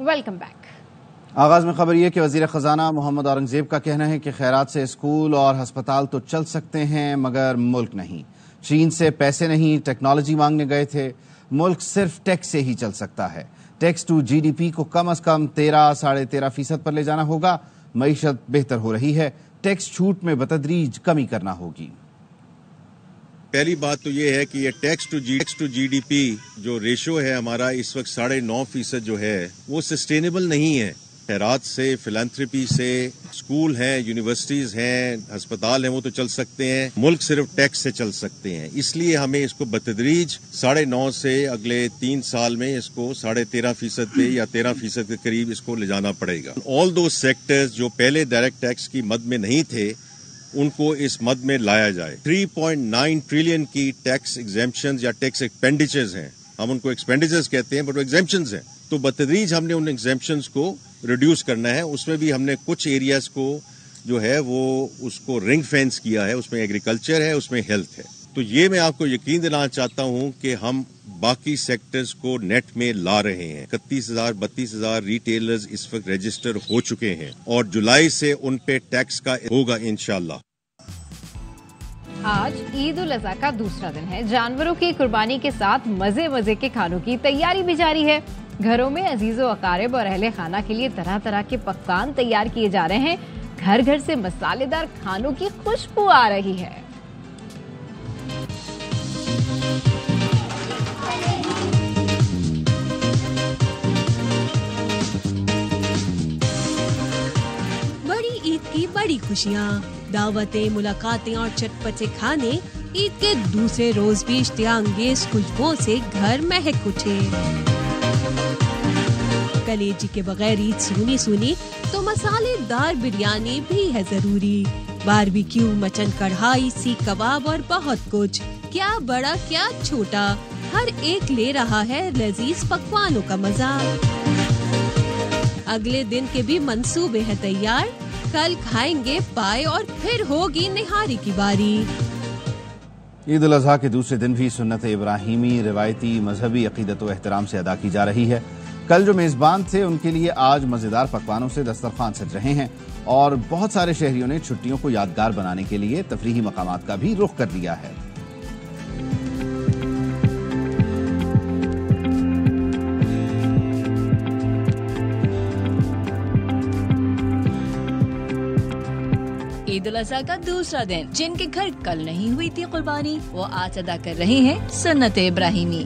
Welcome back. आगाज में खबर यह कि वजीर खजाना मोहम्मद औरंगजेब का कहना है कि खैरात से स्कूल और अस्पताल तो चल सकते हैं मगर मुल्क नहीं। चीन से पैसे नहीं, टेक्नोलॉजी मांगने गए थे। मुल्क सिर्फ टैक्स से ही चल सकता है। टैक्स टू जीडीपी को कम से कम 13-13.5% पर ले जाना होगा। मईशत बेहतर हो रही है, टैक्स छूट में बतदरीज कमी करना होगी। पहली बात तो ये है कि ये टैक्स टू जीडीपी जो रेशो है हमारा इस वक्त 9.5% जो है वो सस्टेनेबल नहीं है। खैरात से, फिलैंथ्रोपी से, स्कूल हैं, यूनिवर्सिटीज हैं, अस्पताल हैं, वो तो चल सकते हैं। मुल्क सिर्फ टैक्स से चल सकते हैं। इसलिए हमें इसको बतदरीज 9.5 से अगले 3 साल में इसको 13.5% पे या 13% के करीब इसको ले जाना पड़ेगा। ऑल दो सेक्टर्स जो पहले डायरेक्ट टैक्स की मद में नहीं थे उनको इस मद में लाया जाए। 3.9 ट्रिलियन की टैक्स एग्जेम्पशंस या टैक्स एक्सपेंडिचर्स हैं, हम उनको एक्सपेंडिचर्स कहते हैं बट वो एग्जेम्पशंस हैं। तो बतदरीज हमने उन एग्जेम्पशंस को रिड्यूस करना है। उसमें भी हमने कुछ एरियाज को जो है वो उसको रिंग फेंस किया है। उसमें एग्रीकल्चर है, उसमें हेल्थ है। तो ये मैं आपको यकीन दिलाना चाहता हूं कि हम बाकी सेक्टर्स को नेट में ला रहे हैं। 31,000-32,000 रिटेलर्स इस वक्त रजिस्टर हो चुके हैं और जुलाई से उन पे टैक्स का होगा इंशाल्लाह। आज ईद उल अज़हा का दूसरा दिन है। जानवरों की कुर्बानी के साथ मजे मजे के खानों की तैयारी भी जारी है। घरों में अजीजो अकारिब और अहले खाना के लिए तरह तरह के पकवान तैयार किए जा रहे हैं। घर घर से मसालेदार खानों की खुशबू आ रही है। बड़ी ईद की बड़ी खुशियाँ, दावतें, मुलाकातें और चटपटे खाने। ईद के दूसरे रोज भी इश्तियाअंगेज खुशबुओं से घर महक उठे। कलेजी के बगैर ईद सूनी सूनी तो मसालेदार बिरयानी भी है जरूरी। बारबेक्यू, मटन कढ़ाई, सीख कबाब और बहुत कुछ। क्या बड़ा क्या छोटा, हर एक ले रहा है लजीज पकवानों का मजा। अगले दिन के भी मंसूबे हैं तैयार। कल खाएंगे पाए और फिर होगी निहारी की बारी। ईद उल अज़हा के दूसरे दिन भी सुन्नत इब्राहिमी रिवायती मजहबी अकीदत व एहतराम से अदा की जा रही है। कल जो मेजबान थे उनके लिए आज मजेदार पकवानों से दस्तरखान सज रहे हैं और बहुत सारे शहरियों ने छुट्टियों को यादगार बनाने के लिए तफरीही मकामात का भी रुख कर लिया है। ईद उल अज़हा का दूसरा दिन, जिनके घर कल नहीं हुई थी कुर्बानी, वो आज अदा कर रहे हैं सुन्नत इब्राहिमी।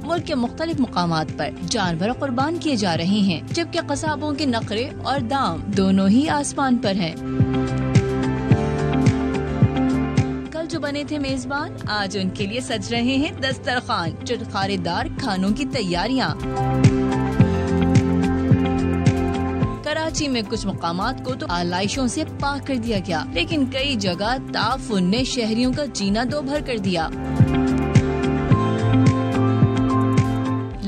मुल्क के मुख्तलिफ मुकामात पर जानवर कुर्बान किए जा रहे हैं, जबकि कसाबों के नखरे और दाम दोनों ही आसमान पर हैं। कल जो बने थे मेजबान, आज उनके लिए सज रहे हैं दस्तरखान। चटखारेदार खानों की तैयारियाँ। कराची में कुछ मुकामात को तो आलाइशों से पाक कर दिया गया, लेकिन कई जगह ताफुन ने शहरियों का जीना दो भर कर दिया।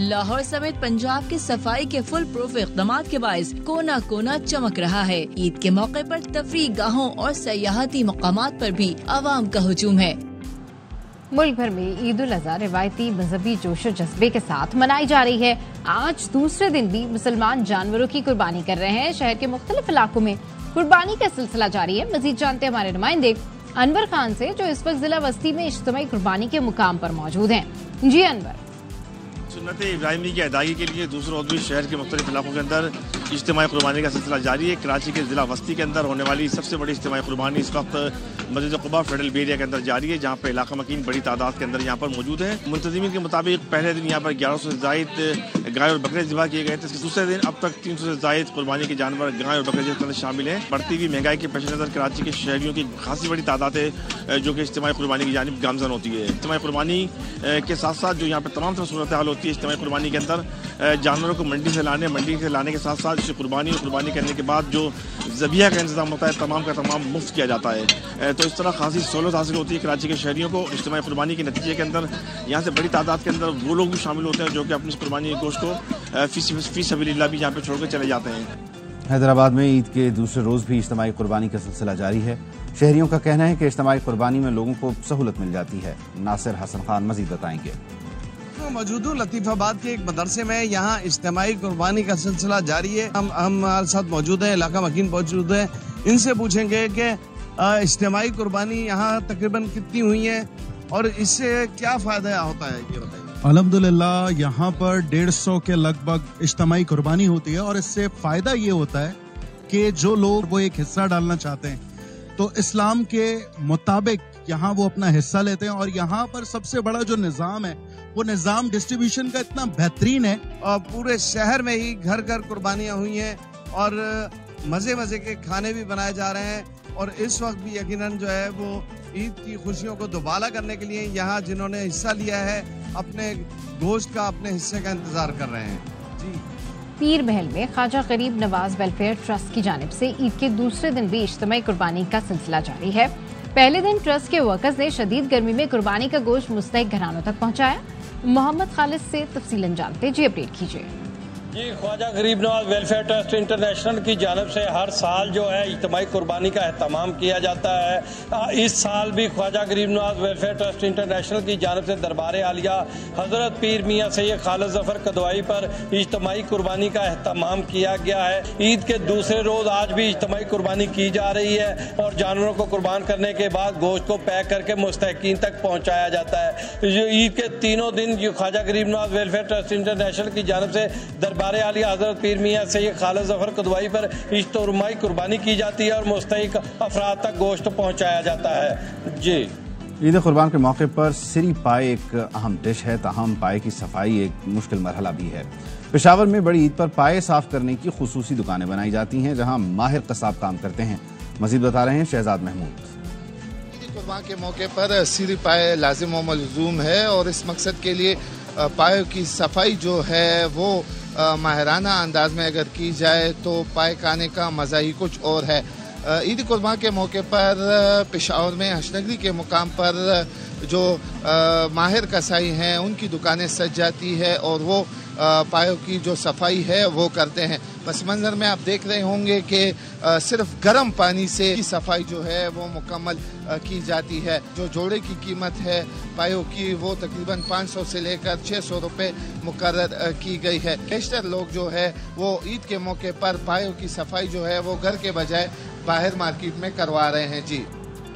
लाहौर समेत पंजाब के सफाई के फुल प्रूफ इक़दामात के बाइस कोना कोना चमक रहा है। ईद के मौके पर तफरीह गाहों और सयाहती मकामात पर भी आवाम का हुजूम है। मुल्क भर में ईद उल अज़हा रिवायती मजहबी जोशो जज्बे के साथ मनाई जा रही है। आज दूसरे दिन भी मुसलमान जानवरों की कुर्बानी कर रहे हैं। शहर के मुख्तलिफ इलाकों में कुर्बानी का सिलसिला जारी है। मजीद जानते हैं हमारे नुमाइंदे अनवर खान से, जो इस वक्त जिला वस्ती में इज्तिमाई कुर्बानी के मुकाम पर मौजूद हैं। जी अनवर। सुन्नत इब्राहिमी की अदायगी के लिए दूसरे रोज भी शहर के मुख्तलिफ इलाकों के अंदर इज्तिमाई कुर्बानी का सिलसिला जारी है। कराची के जिला वस्ती के अंदर होने वाली सबसे बड़ी इज्तिमाई कुर्बानी इस वक्त मस्जिद कुबा फेडरल बी एरिया के अंदर जारी है, जहाँ पे इलाका मकीन बड़ी तादाद के अंदर यहाँ पर मौजूद है। मुंतज़िमीन के मुताबिक पहले दिन यहाँ पर 1100 से ज़ायद गाय और बकरे ज़िबा किए गए थे। इसके दूसरे दिन अब तक 300 से ज़ायद कुर्बानी के जानवर गाय और बकरे के अंदर शामिल हैं। बढ़ती हुई महंगाई के पेश नज़र कराची के शहरियों की खासी बड़ी तादाद है जो कि इज्तिमाई कुर्बानी की जानिब गामजन होती है। इज्तिमाई कुर्बानी के साथ साथ जो यहाँ पर तमाम तरह सूरत हाल होती है इज्तिमाई कुर्बानी के अंदर, जानवरों को मंडी से लाने के साथ साथ इसे कुर्बानी और कुर्बानी करने के बाद जो ज़बिया का इंतजाम होता है तमाम का तमाम मुफ्त किया जाता है। तो इस तरह खासी सहूलत हासिल होती है कराची के शहरियों को। इज्तिमाई कुर्बानी के नतीजे के अंदर यहाँ से बड़ी तादाद के अंदर वो लोग भी शामिल होते हैं जो कि अपनी कुर्बानी के गोश्त को फी सबीलिल्लाह भी यहाँ पे छोड़कर चले जाते हैं। हैदराबाद में ईद के दूसरे रोज भी इज्तिमाई कुर्बानी का सिलसिला जारी है। शहरियों का कहना है कि इज्तिमाई कुर्बानी में लोगों को सहूलत मिल जाती है। नासिर हसन खान मजीद बताएंगे। मौजूद हूँ लतीफाबाद के एक मदरसे में। यहाँ इज्तिमाई कुर्बानी का सिलसिला जारी है। हम हमारे साथ मौजूद हैं, इलाका मकीन मौजूद है। इनसे पूछेंगे कि इज्तिमाई कुर्बानी यहाँ तकरीबन कितनी हुई है और इससे क्या फायदा होता है, ये बताइए। अल्हम्दुलिल्लाह यहाँ पर 150 के लगभग इज्तिमाई कुर्बानी होती है और इससे फायदा ये होता है कि जो लोग वो एक हिस्सा डालना चाहते हैं तो इस्लाम के मुताबिक यहाँ वो अपना हिस्सा लेते हैं। और यहाँ पर सबसे बड़ा जो निज़ाम है वो निज़ाम डिस्ट्रीब्यूशन का इतना बेहतरीन है। और पूरे शहर में ही घर घर कुर्बानियाँ हुई हैं और मज़े मज़े के खाने भी बनाए जा रहे हैं। और इस वक्त भी यकीनन जो है वो ईद की खुशियों को दुबाला करने के लिए यहाँ जिन्होंने हिस्सा लिया है अपने गोश्त का, अपने हिस्से का इंतज़ार कर रहे हैं। जी, पीर महल में ख्वाजा गरीब नवाज वेलफेयर ट्रस्ट की जानिब से ईद के दूसरे दिन भी इज्तिमाई कुर्बानी का सिलसिला जारी है। पहले दिन ट्रस्ट के वर्कर्स ने शदीद गर्मी में कुर्बानी का गोश्त मुस्तहिक घरानों तक पहुंचाया। मोहम्मद खालिद से तफसीलन जानते जी, अपडेट कीजिए। जी, ख्वाजा गरीब नवाज वेलफेयर ट्रस्ट इंटरनेशनल की जानब से हर साल जो है इज्तिमाई कुर्बानी का एहतमाम किया जाता है। इस साल भी ख्वाजा गरीब नवाज वेलफेयर ट्रस्ट इंटरनेशनल की जानब से दरबार आलिया हजरत पीर मियाँ सैयद खालिद जफर कदवाई पर इज्तिमाई कुर्बानी का एहतमाम किया गया है। ईद के दूसरे रोज आज भी इज्तिमाई कुर्बानी की जा रही है और जानवरों को कुर्बान करने के बाद गोश्त को पैक करके मुस्तहिकीन तक पहुँचाया जाता है। ईद के तीनों दिन ख्वाजा गरीब नवाज वेलफेयर ट्रस्ट इंटरनेशनल की जानब से दरबार आलिया हजरत पीर मियाँ सैयद खालिद जफर कदवाई पर इज्तिमाई कुर्बानी की जाती है और मुस्तहिक अफराद तक गोश्त पहुँचाया जाता है। जी, ईद कुर्बान के मौके पर सिरी पाए एक अहम डिश है, ताहम पाए की सफाई एक मुश्किल मरहला भी है। पेशावर में बड़ी ईद पर पाए साफ करने की खुसूसी दुकानें बनाई जाती हैं जहां माहिर कसाब काम करते हैं। मजीद बता रहे हैं शहजाद महमूद। ईद कुर्बान के मौके पर सिरी पाए लाजिम व मलजूम है और इस मकसद के लिए पायों की सफाई जो है वो माहिराना अंदाज में अगर की जाए तो पाए खाने का मज़ा ही कुछ और है। ईद कुर्बान के मौके पर पेशावर में हशनगरी के मुकाम पर जो माहिर कसाई हैं उनकी दुकानें सज जाती है और वो पायों की जो सफाई है वो करते हैं। पस मंज़र में आप देख रहे होंगे कि सिर्फ गर्म पानी से सफाई जो है वो मुकम्मल की जाती है। जो जोड़े की कीमत है पायों की वो तकरीबन 500 से लेकर 600 रुपये मुकर्रर की गई है। बेशतर लोग जो है वो ईद के मौके पर पायों की सफाई जो है वो घर के बजाय बाहर मार्केट में करवा रहे हैं। जी,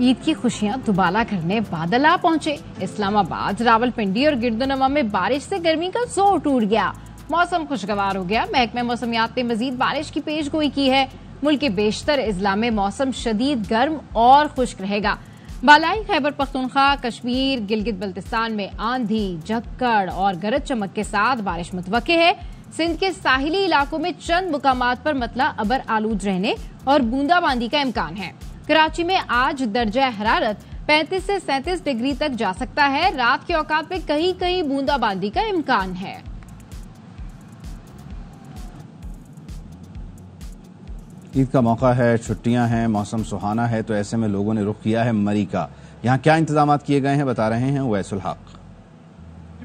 ईद की खुशियां दुबाला करने बादल आ पहुंचे। इस्लामाबाद, रावलपिंडी और गिरदोनवा में बारिश से गर्मी का जोर टूट गया। मौसम खुशगवार हो गया। महकमे मौसमियात ने मजीद बारिश की पेशगोई की है। मुल्क के बेशतर अजला में मौसम शदीद गर्म और खुश्क रहेगा। बालाई खैबर पख्तूनख्वा, कश्मीर, गिलगित बल्तिस्तान में आंधी, झक्कड़ और गरज चमक के साथ बारिश मुतवक्के है। सिंध के साहिली इलाकों में चंद मुकामात पर मतला अबर आलूद रहने और बूंदाबांदी का इम्कान है। कराची में आज दर्जा हरारत 35 से 37 डिग्री तक जा सकता है। रात के औकात में कहीं कहीं बूंदाबांदी का इम्कान है। ईद का मौका है, छुट्टियां हैं, मौसम सुहाना है, तो ऐसे में लोगों ने रुख किया है मरी का। यहाँ क्या इंतजाम किए गए हैं बता रहे हैं उवैसुल हक।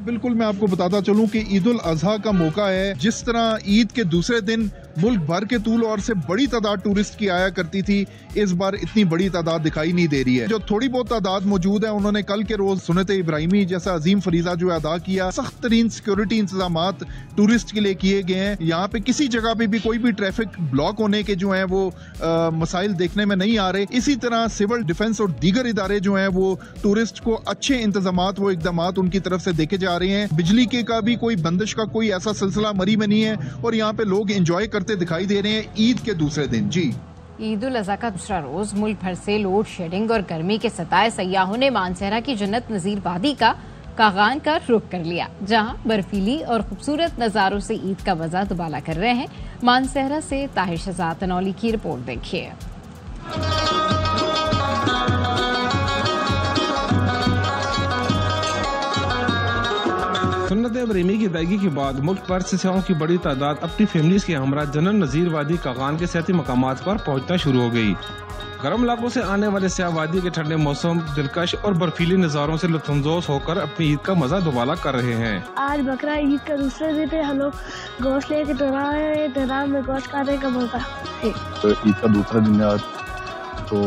बिल्कुल, मैं आपको बताता चलूं कि ईद उल अजहा का मौका है। जिस तरह ईद के दूसरे दिन मुल्क भर के तूल और से बड़ी तादाद टूरिस्ट की आया करती थी, इस बार इतनी बड़ी तादाद दिखाई नहीं दे रही है। जो थोड़ी बहुत तादाद मौजूद है उन्होंने कल के रोज सुन्नत इब्राहिमी जैसा अजीम फरीजा जो अदा किया। सख्त तरीन सिक्योरिटी इंतजाम टूरिस्ट के लिए किए गए हैं। यहाँ पे किसी जगह पे भी कोई भी ट्रैफिक ब्लॉक होने के जो है वो मसाइल देखने में नहीं आ रहे। इसी तरह सिविल डिफेंस और दीगर इदारे जो है वो टूरिस्ट को अच्छे इंतजाम वो इकदाम उनकी तरफ से देखे जा रहे हैं। बिजली के का भी कोई बंदिश का कोई ऐसा सिलसिला मरी में नहीं है और यहाँ पे लोग एंजॉय करते दिखाई दे रहे हैं ईद के दूसरे दिन। जी, ईद उल अजहा का दूसरा रोज मुल्क भर से लोड शेडिंग और गर्मी के सताए सयाहों ने मानसहरा की जन्नत नजीर वादी का कागान का रुख कर लिया, जहां बर्फीली और खूबसूरत नजारों से ईद का मजा दुबाला कर रहे हैं। मानसहरा से ताहिर शहजाद तनौली की रिपोर्ट देखिए। सुन्नत इब्राहिमी की अदायगी के बाद मुल्क भर से सियाहों की बड़ी तादाद अपनी फैमिलीज के हमरा जन्नत नजीर वादी कागान के सियाती मकामात पर पहुंचना शुरू हो गई। गर्म इलाकों से आने वाले सियाह वादी के ठंडे मौसम, दिलकश और बर्फीले नज़ारों से लुत्फानंदोज़ होकर अपनी ईद का मजा दुबाला कर रहे हैं। आज बकरा ईद का दूसरे दिन है, हम लोग गोश्त लेके तैराम में गोश्त खाने का मौका। तो ईद का दूसरा दिन है आज, तो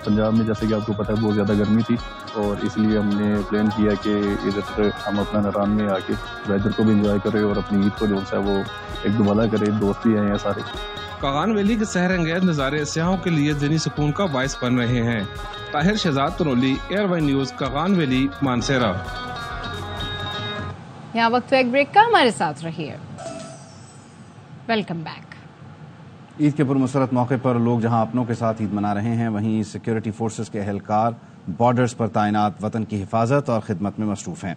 पंजाब में जैसे कि आपको पता है बहुत ज़्यादा गर्मी थी और इसलिए हमने प्लान किया कि इधर हम अपना नारायण में आके वेदर को भी इंजॉय करें और अपनी ईद को जो है वो एक दुबाला करें। दोस्त भी आए हैं सारे। कागान वैली के सहर अंगेज नज़ारे सियाहों के लिए ज़हनी सुकून का बायस बन रहे हैं। Tahir Shahzad Tanoli, ARY news, Kaghan valley, Mansehra. यहाँ वक्त एक ब्रेक का, हमारे साथ रहिए। Welcome back. ईद के पुरमसरत मौके पर लोग जहां अपनों के साथ ईद मना रहे हैं, वहीं सिक्योरिटी फोर्सेस के अहलकार बॉर्डर्स पर तैनात वतन की हिफाजत और खिदमत में मसरूफ हैं।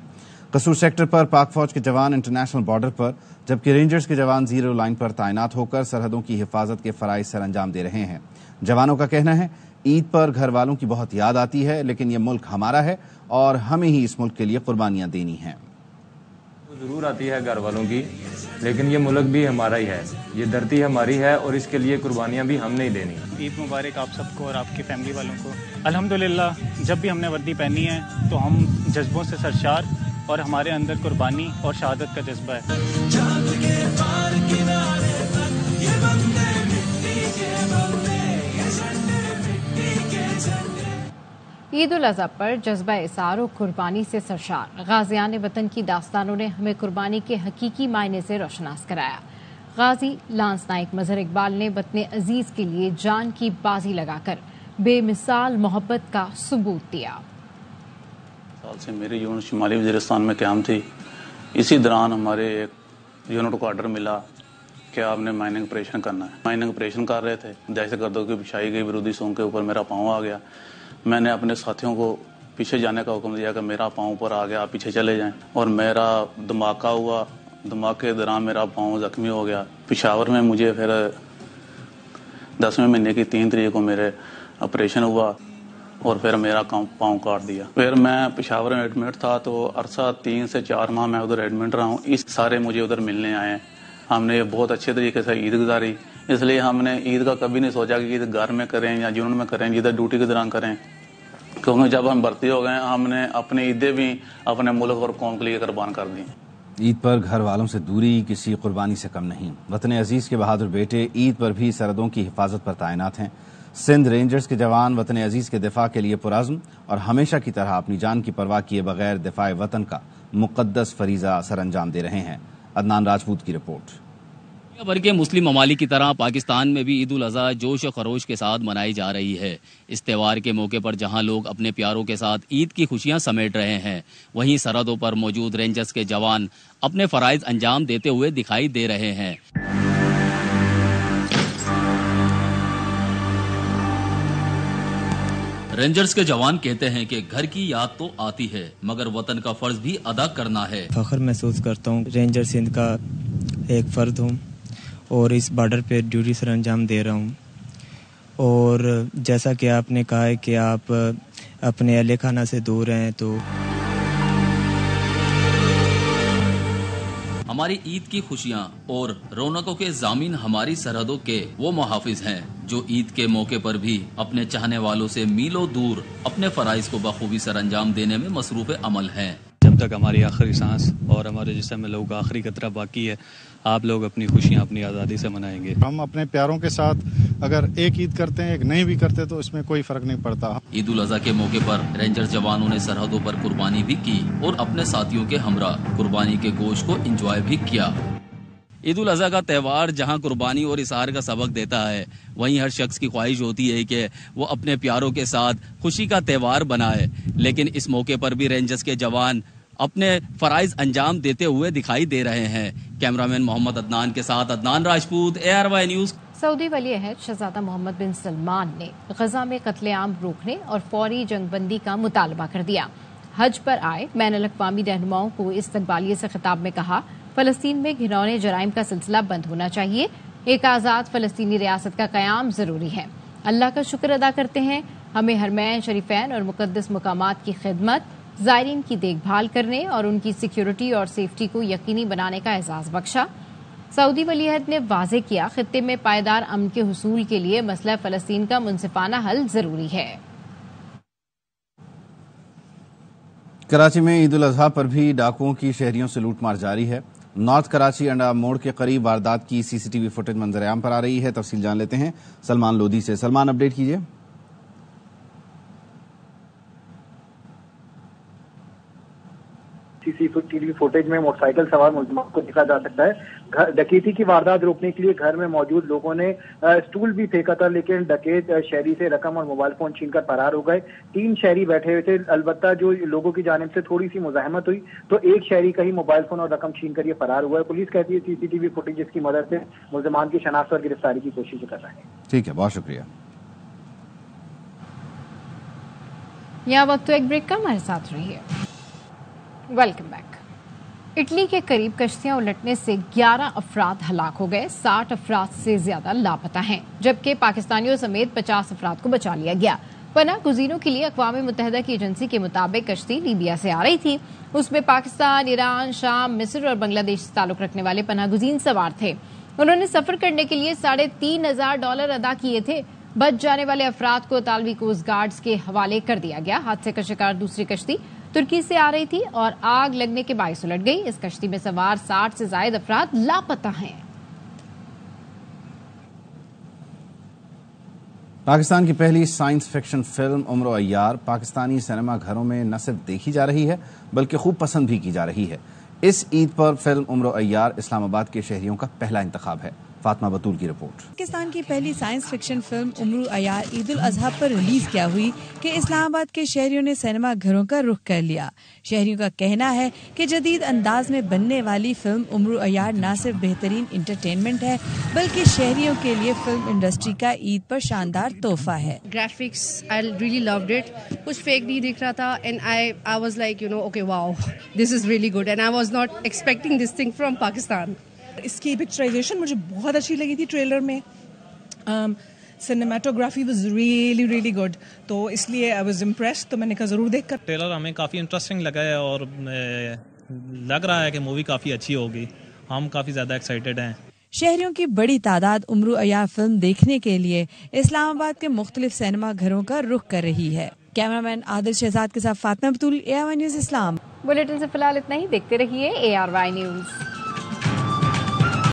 कसूर सेक्टर पर पाक फौज के जवान इंटरनेशनल बॉर्डर पर, जबकि रेंजर्स के जवान जीरो लाइन पर तैनात होकर सरहदों की हिफाजत के फराइज सर अंजाम दे रहे हैं। जवानों का कहना है ईद पर घर वालों की बहुत याद आती है, लेकिन ये मुल्क हमारा है और हमें ही इस मुल्क के लिए कुर्बानियां देनी हैं। जरूर आती है घर वालों की, लेकिन ये मुल्क भी हमारा ही है, ये धरती हमारी है और इसके लिए कुर्बानियां भी हमने ही देनी। ईद मुबारक आप सबको और आपकी फैमिली वालों को। अल्हम्दुलिल्लाह, जब भी हमने वर्दी पहनी है तो हम जज्बों से सरशार और हमारे अंदर कुर्बानी और शहादत का जज्बा है। ईद उल अज़हा पर जज्बा इसार और कुर्बानी से सरशार गाजियान वतन की दास्तानों ने हमें कुर्बानी के हकीकी मायने से रोशनास कराया। गाजी लांस नाइक मजहर इकबाल ने वतन अजीज के लिए जान की बाजी लगाकर बेमिसाल मोहब्बत का सबूत दिया। साल से मेरी यूनिट शुमाली वज़ीरिस्तान में क़याम थी। इसी दौरान हमारे एक यूनिट को ऑर्डर मिला कि आपने माइनिंग ऑपरेशन करना है। माइनिंग ऑपरेशन कर रहे थे, दहशत गर्दों की बिछाई गई विरोधी सोंग के ऊपर मेरा पाँव आ गया। मैंने अपने साथियों को पीछे जाने का हुक्म दिया कि मेरा पाँव पर आ गया, आप पीछे चले जाएं, और मेरा धमाका हुआ। धमाके के दौरान मेरा पाँव जख्मी हो गया। पेशावर में मुझे फिर 10वें महीने की 3 तारीख को मेरे ऑपरेशन हुआ और फिर मेरा पाँव काट दिया। फिर मैं पेशावर में एडमिट था, तो अरसा 3 से 4 माह मैं उधर एडमिट रहा हूँ। इस सारे मुझे उधर मिलने आए। हमने बहुत अच्छे तरीके से ईद गुजारी, इसलिए हमने ईद का कभी नहीं सोचा कि ईद घर में करें या यूनिट में करें, जिधर ड्यूटी के दौरान करें, क्योंकि जब हम भर्ती हो गए हमने अपनी ईदें भी अपने मुल्क और कौम के लिए कुर्बान कर दी। ईद पर घर वालों से दूरी किसी कुर्बानी से कम नहीं। वतन अजीज के बहादुर बेटे ईद पर भी सरहदों की हिफाजत पर तैनात हैं। सिंध रेंजर्स के जवान वतन अजीज के दिफा के लिए पुरअज़्म और हमेशा की तरह अपनी जान की परवाह किए बगैर दिफाए वतन का मुक़द्दस फरीज़ा सर अंजाम दे रहे हैं। अदनान राजपूत की रिपोर्ट। भर के मुस्लिम ममालिक की तरह पाकिस्तान में भी ईद उल अज़हा जोश और खरोश के साथ मनाई जा रही है। इस त्यौहार के मौके पर जहां लोग अपने प्यारों के साथ ईद की खुशियां समेट रहे हैं, वहीं सरहदों पर मौजूद रेंजर्स के जवान अपने फराइज अंजाम देते हुए दिखाई दे रहे हैं। रेंजर्स के जवान कहते हैं कि घर की याद तो आती है, मगर वतन का फर्ज भी अदा करना है। फख्र महसूस करता हूँ, रेंजर सिंध का एक फर्द हूँ और इस बॉर्डर पे ड्यूटी सर अंजाम दे रहा हूँ। और जैसा कि आपने कहा है कि आप अपने अहले खाना से दूर हैं, तो हमारी ईद की खुशियाँ और रौनकों के जामीन हमारी सरहदों के वो मुहाफिज हैं जो ईद के मौके पर भी अपने चाहने वालों से मीलों दूर अपने फराइज को बखूबी सर अंजाम देने में मसरूफ अमल हैं। जब तक हमारी आखिरी सांस और हमारे जिस्म में लोगों का आखिरी कतरा बाकी है, आप लोग अपनी खुशियाँ अपनी आज़ादी से मनाएंगे। हम अपने प्यारों के साथ अगर एक ईद करते हैं, एक नहीं भी करते, तो इसमें कोई फर्क नहीं पड़ता। ईद उल अज़हा के मौके पर रेंजर्स जवानों ने सरहदों पर कुर्बानी भी की और अपने साथियों के हमरा कुर्बानी के गोश्त को एंजॉय भी किया। ईद उल अज़हा का त्यौहार जहां कुर्बानी और इसार का सबक देता है, वहीं हर शख्स की ख्वाहिश होती है कि वो अपने प्यारों के साथ खुशी का त्यौहार बनाए। लेकिन इस मौके पर भी रेंजर्स के जवान अपने फराइज अंजाम देते हुए दिखाई दे रहे हैं। कैमरामैन मोहम्मद अदनान के साथ Adnan Rajput, ARY news. Saudi वली अहद शहजादा मोहम्मद बिन सलमान ने गजा में कत्लेआम रोकने और फौरी जंगबंदी का मुतालबा कर दिया। हज पर आए बैनुल अक़वामी रहनुमाओं को इस्तक़बालिये से खिताब में कहा, फलस्तीन में घिनौने जराइम का सिलसिला बंद होना चाहिए। एक आज़ाद फलस्तीनी रियासत का क़याम ज़रूरी है। अल्लाह का शुक्र अदा करते हैं, हमें हरमैन शरीफैन और मुक़द्दस मकामात की खिदमत, ज़ायरीन की देखभाल करने और उनकी सिक्योरिटी और सेफ्टी को यकीनी बनाने का एजाज़ बख्शा। सऊदी वली अहद ने वाज़ेह किया, खित्ते में पायदार अमन के हुसूल के लिए मसला फ़लस्तीन का मुनसिफाना हल ज़रूरी है। कराची में ईद उल अज़हा पर भी डाकुओं की शहरियों से लूटमार जारी है। नॉर्थ कराची अंडा मोड़ के करीब वारदात की CCTV फुटेज मंजर आम पर आ रही है। तफसील जान लेते हैं सलमान लोधी से। सलमान, अपडेट कीजिए। सीसीटीवी फुटेज में मोटरसाइकिल सवार मुलजिमों को देखा जा सकता है। डकैती की वारदात रोकने के लिए घर में मौजूद लोगों ने स्टूल भी फेंका था, लेकिन डकैत शहरी से रकम और मोबाइल फोन छीनकर फरार हो गए। 3 शहरी बैठे हुए थे। अलबत्ता जो लोगों की जानिब से थोड़ी सी मुजाहमत हुई तो एक शहरी का ही मोबाइल फोन और रकम छीन कर ये फरार हुआ है। पुलिस कहती है सीसीटीवी फुटेज की मदद से मुलजिमान की शनाख्त और गिरफ्तारी की कोशिश कर रहे हैं। ठीक है, बहुत शुक्रिया। यहाँ वक्त तो एक ब्रेक का, हमारे साथ रहिए। Welcome back. इटली के करीब कश्तियां उलटने से 11 अफराद हलाक हो गए, 60 अफराद से ज्यादा लापता हैं, जबकि पाकिस्तानियों समेत 50 अफराद को बचा लिया गया। पनाह गुज़ीरों के लिए अक़वाम मुत्तहिदा की एजेंसी के मुताबिक कश्ती लीबिया से आ रही थी। उसमें पाकिस्तान, ईरान, शाम, मिस्र और बांग्लादेश से ताल्लुक रखने वाले पनाह गुज़ीन सवार थे। उन्होंने सफर करने के लिए $3,500 अदा किए थे। बच जाने वाले अफराद को इतालवी कोस्ट गार्ड्स के हवाले कर दिया गया। हादसे का शिकार दूसरी कश्ती तुर्की से आ रही थी और आग लगने के बायस उलट गई। इस कश्ती में सवार 60 से ज्यादा अफराद लापता हैं। पाकिस्तान की पहली साइंस फिक्शन फिल्म उम्र अय्यार पाकिस्तानी सिनेमा घरों में न सिर्फ देखी जा रही है बल्कि खूब पसंद भी की जा रही है। इस ईद पर फिल्म उम्र अय्यार इस्लामाबाद के शहरियों का पहला इंतखाब है। फातिमा बतूल की रिपोर्ट। पाकिस्तान की पहली साइंस फिक्शन फिल्म उम्र अय्यार ईद उल अजहा पर रिलीज क्या हुई कि इस्लामाबाद के शहरियों ने सिनेमा घरों का रुख कर लिया। शहरियों का कहना है कि जदीद अंदाज में बनने वाली फिल्म उम्र अय्यार न सिर्फ बेहतरीन इंटरटेनमेंट है बल्कि शहरियों के लिए फिल्म इंडस्ट्री का ईद पर शानदार तोहफा है। Graphics I really loved it. कुछ फेक नहीं दिख रहा था and I was like okay wow this is really good and I was not expecting this thing from Pakistan. इसकी पिक्चराइजेशन मुझे बहुत अच्छी लगी थी ट्रेलर में। Cinematography was really really good, तो इसलिए आई वाज इम्प्रेस्ड। तो मैंने कहा जरूर देखकर। ट्रेलर हमें काफ़ी इंटरेस्टिंग लगा है और लग रहा है कि मूवी काफ़ी अच्छी होगी। हम काफ़ी ज़्यादा एक्साइटेड हैं। शहरियों की बड़ी तादाद उम्र अय्यार फिल्म देखने के लिए इस्लामाबाद के मुख्तलिफ सिनेमा घरों का रुख कर रही है। कैमरामैन आदिल शहजाद के साथ फातिमा बतूल, ARY न्यूज़ इस्लाम। बुलेटिन से फिलहाल इतना ही। देखते रहिए ARY न्यूज़।